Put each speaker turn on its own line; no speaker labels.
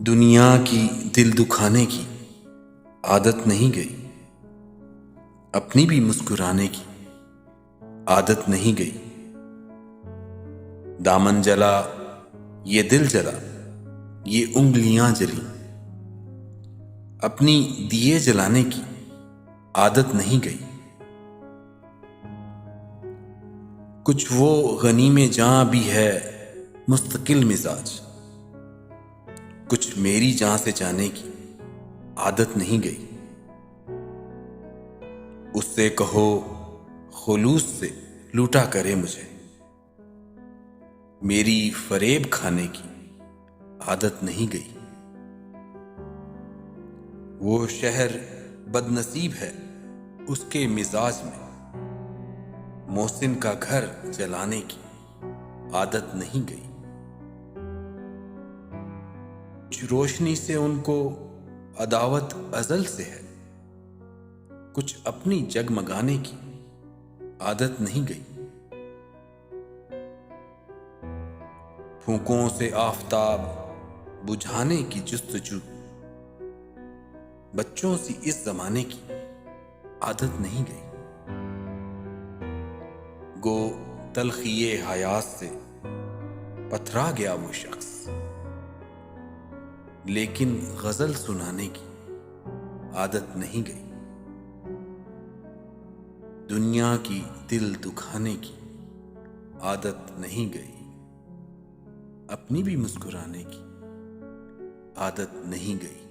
दुनिया की दिल दुखाने की आदत नहीं गई, अपनी भी मुस्कुराने की आदत नहीं गई। दामन जला, ये दिल जला, ये उंगलियां जली, अपनी दिए जलाने की आदत नहीं गई। कुछ वो गनीमे जां भी है मुस्तकिल मिजाज, कुछ मेरी जान से जाने की आदत नहीं गई। उससे कहो खुलूस से लूटा करे मुझे, मेरी फरेब खाने की आदत नहीं गई। वो शहर बदनसीब है उसके मिजाज में, मोहसिन का घर जलाने की आदत नहीं गई। कुछ रोशनी से उनको अदावत अजल से है, कुछ अपनी जगमगाने की आदत नहीं गई। फूकों से आफताब बुझाने की जुस्तजू, बच्चों सी इस जमाने की आदत नहीं गई। गो तलखिए हयात से पथरा गया वो शख्स, लेकिन गजल सुनाने की आदत नहीं गई। दुनिया की दिल दुखाने की आदत नहीं गई, अपनी भी मुस्कुराने की आदत नहीं गई।